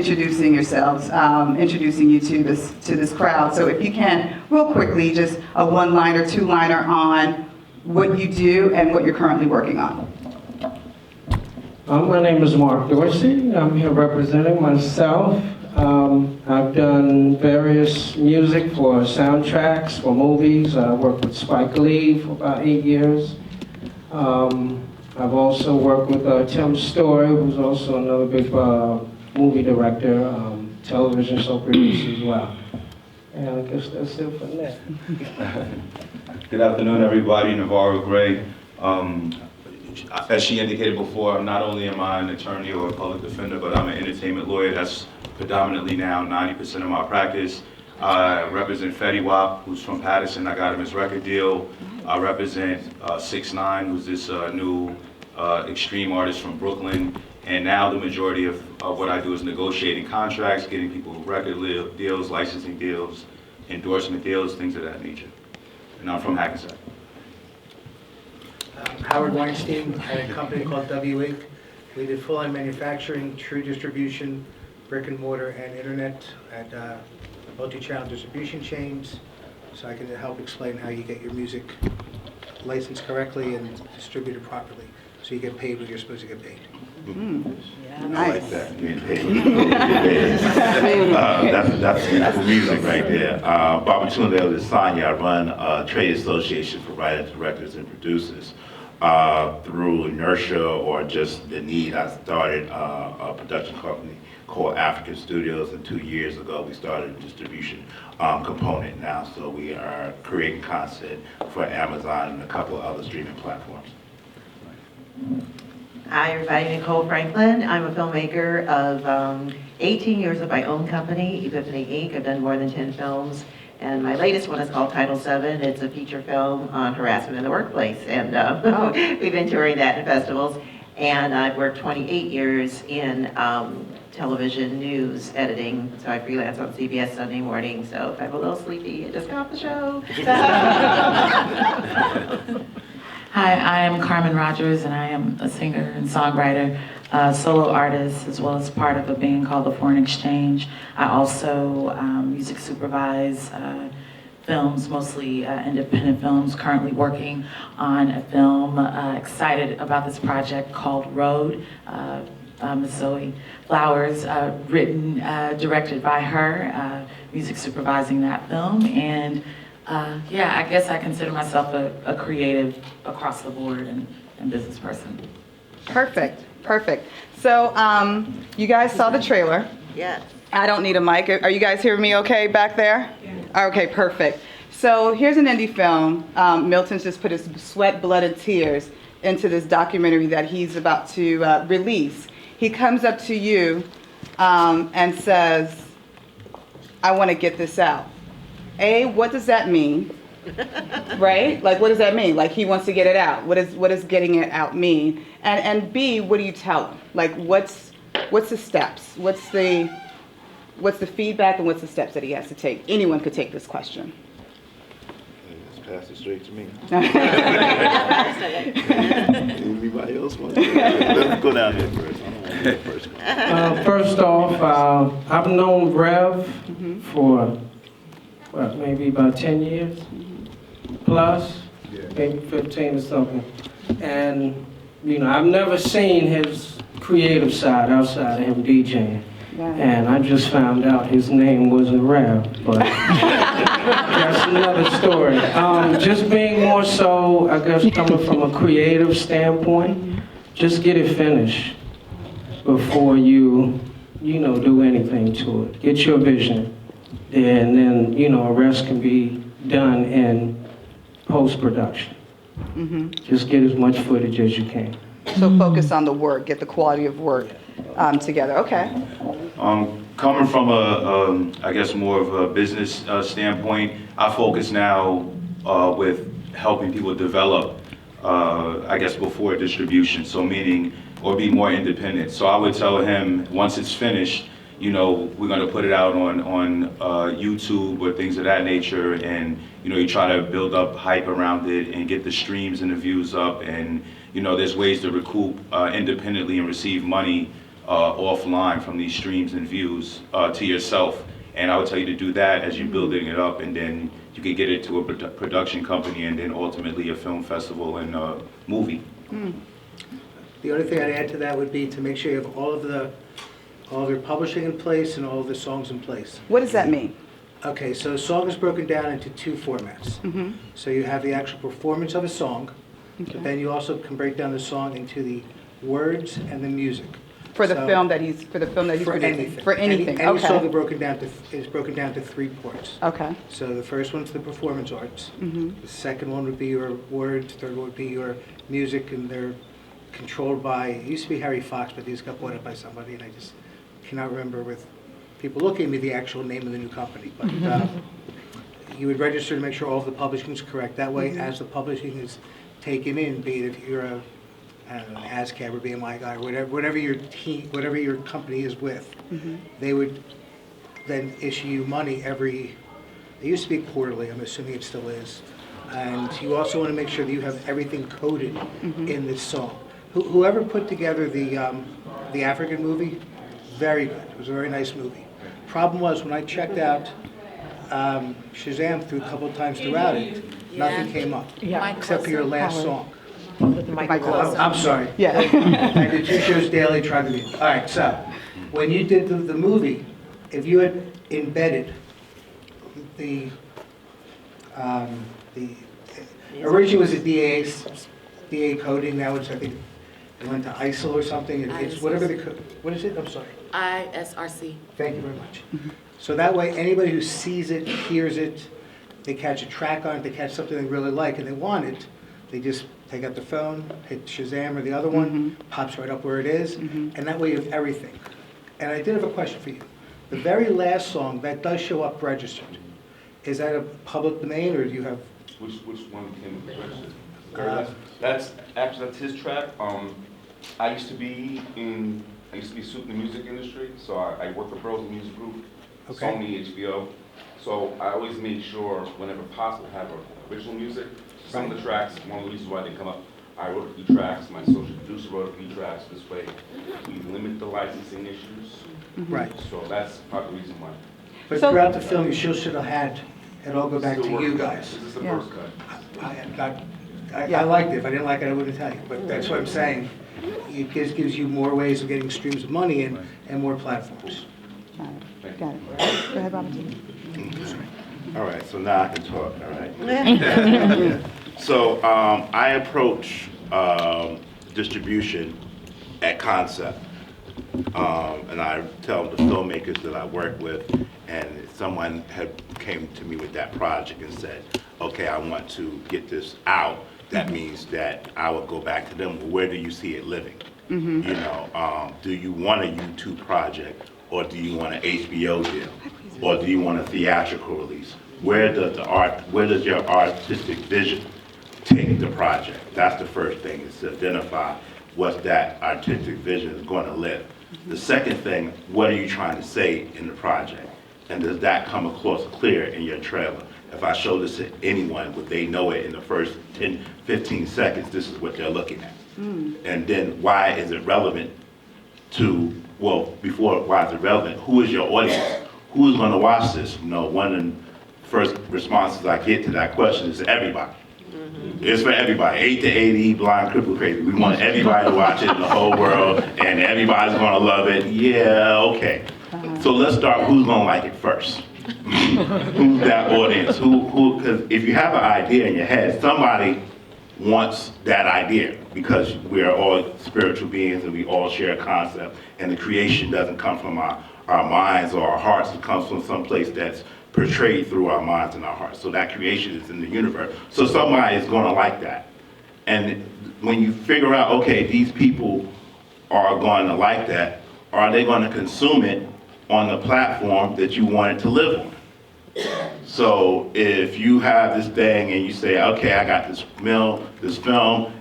introducing yourselves, introducing you to this crowd. So if you can, real quickly, just a one-liner, two-liner on what you do and what you're currently working on. My name is Mark Dorsey. I'm here representing myself. I've done various music for soundtracks, for movies. I worked with Spike Lee for about 8 years. I've also worked with Tim Story, who's also another big movie director, television show producer as well. And I guess that's it for now. Good afternoon, everybody. Navarro Gray. As she indicated before, not only am I an attorney or a public defender, but I'm an entertainment lawyer. That's predominantly now 90% of my practice. I represent Fetty Wap, who's from Patterson. I got him his record deal. I represent 6ix9ine, who's this new extreme artist from Brooklyn. And now the majority of what I do is negotiating contracts, getting people record deals, licensing deals, endorsement deals, things of that nature. And I'm from Hackensack. Howard Weinstein. I had a company called W Inc. We did full-line manufacturing, true distribution, brick and mortar, and internet at multi-channel distribution chains. So I can help explain how you get your music licensed correctly and distributed properly, so you get paid when you're supposed to get paid. Yeah, I nice. like that. Getting paid. That's beautiful music right there. Bobby Tundale is Sonia. I run a trade association for writers, directors, and producers. Through inertia or just the need, I started a production company called African Studios, and 2 years ago we started a distribution component now. So we are creating content for Amazon and a couple of other streaming platforms. Hi, everybody. Nicole Franklin. I'm a filmmaker of 18 years with my own company, Epiphany Inc. I've done more than 10 films, and my latest one is called Title VII. It's a feature film on harassment in the workplace, and we've been touring that in festivals. And I've worked 28 years in television news editing, so I freelance on CBS Sunday morning, so if I'm a little sleepy, I just got off the show. Hi, I am Carmen Rogers, and I am a singer and songwriter, solo artist, as well as part of a band called The Foreign Exchange. I also music supervise films, mostly independent films, currently working on a film, excited about this project called Road, Miss Zoe Flowers, written, directed by her, music supervising that film, and yeah, I guess I consider myself a creative across the board and business person. Perfect, perfect. So you guys saw the trailer. Yes. I don't need a mic. Are you guys hearing me okay back there? Yeah. Okay, perfect. So here's an indie film. Milton's just put his sweat, blood, and tears into this documentary that he's about to release. He comes up to you and says, I want to get this out. A, what does that mean? Right? Like, what does that mean? Like, he wants to get it out. What does getting it out mean? And B, what do you tell him? Like, what's the steps? What's the feedback and what's the steps that he has to take? Anyone could take this question. Just pass it straight to me. Anybody else want to? Let's go down here first. I don't want to go first. First off, I've known Rev for maybe about 10 years plus, maybe 15 or something. And, you know, I've never seen his creative side outside of him DJing. Yeah. And I just found out his name wasn't Rev, but that's another story. Just being more so, I guess, coming from a creative standpoint, just get it finished before you do anything to it. Get your vision. And then, the rest can be done in post-production. Just get as much footage as you can. So focus on the work, get the quality of work together. Okay. Coming from I guess more of a business standpoint, I focus now with helping people develop, I guess, before distribution. So meaning, or be more independent. So I would tell him, once it's finished, we're going to put it out on YouTube or things of that nature, and you try to build up hype around it and get the streams and the views up, and there's ways to recoup independently and receive money offline from these streams and views to yourself. And I would tell you to do that as you're building it up, and then you can get it to a production company, and then ultimately a film festival and a movie. The only thing I'd add to that would be to make sure you have all of their publishing in place and all of the songs in place. What does that mean? Okay, so a song is broken down into two formats. So you have the actual performance of a song, but then you also can break down the song into the words and the music. For the So- film that he's For producing? anything. For anything, Any song okay. is broken down to 3 parts. Okay. So the first one's the performance arts. The second one would be your words. Third one would be your music, and they're controlled by, it used to be Harry Fox, but these got bought up by somebody, and I just cannot remember with people looking at me the actual name of the new company. But you would register to make sure all of the publishing is correct. That way, as the publishing is taken in, be it if you're a, I don't know, an ASCAP or BMI guy, or whatever your team, whatever your company is with, they would then issue you money every, it used to be quarterly, I'm assuming it still is. And you also want to make sure that you have everything coded in this song. Whoever put together the African movie, very good. It was a very nice movie. Problem was, when I checked out Shazam through a couple of times throughout it, nothing came up, except for your last song. I'm sorry. Yeah. I did 2 shows daily, tried to be. All right, so when you did the movie, if you had embedded the originally was a DA coding, now it's, I think, it went to ISIL or something. It's whatever the code. What is it? I'm sorry. ISRC. Thank you very much. So that way, anybody who sees it, hears it, they catch a track on it, they catch something they really like and they want it, they just take out the phone, hit Shazam or the other one, pops right up where it is, and that way you have everything. And I did have a question for you. The very last song, that does show up registered. Is that a public domain, or do you have? Which one came registered? That's his track. I used to be suiting the music industry, so I worked for Bergen Music Group, Okay. Sony, HBO. So I always made sure, whenever possible, to have original music. Some of the tracks, one of the reasons why they come up, I wrote a few tracks, my social producer wrote a few tracks. This way, we limit the licensing issues. Right. So that's part of the reason why. But So- throughout the film, you still should have had it all go back to Still you working. guys. This is the Yeah. first cut. I liked it. If I didn't like it, I wouldn't tell you. But that's what I'm saying. It just gives you more ways of getting streams of money in and more platforms. Got it. Go ahead, Robert. All right, so now I can talk, all right? So I approach distribution at concept. And I tell the filmmakers that I work with, and someone came to me with that project and said, okay, I want to get this out. That means that I would go back to them, well, where do you see it living? You know, do you want a YouTube project, or do you want an HBO deal, or do you want a theatrical release? Where does your artistic vision take the project? That's the first thing, is to identify what that artistic vision is going to live. The second thing, what are you trying to say in the project? And does that come across clear in your trailer? If I show this to anyone, would they know it in the first 10, 15 seconds, this is what they're looking at? And then why is it relevant to, well, before why is it relevant, who is your audience? Who's gonna watch this? You know, one of the first responses I get to that question is everybody. It's for everybody, 8 to 80, blind, crippled, crazy. We want everybody to watch it in the whole world, and everybody's gonna love it. Yeah, okay. So let's start, who's gonna like it first? Who's that audience? Because if you have an idea in your head, somebody wants that idea, because we are all spiritual beings and we all share a concept, and the creation doesn't come from our minds or our hearts. It comes from some place that's portrayed through our minds and our hearts. So that creation is in the universe. So somebody is going to like that. And when you figure out, okay, these people are going to like that, are they going to consume it on the platform that you want it to live on? So if you have this thing and you say, okay, I got this film,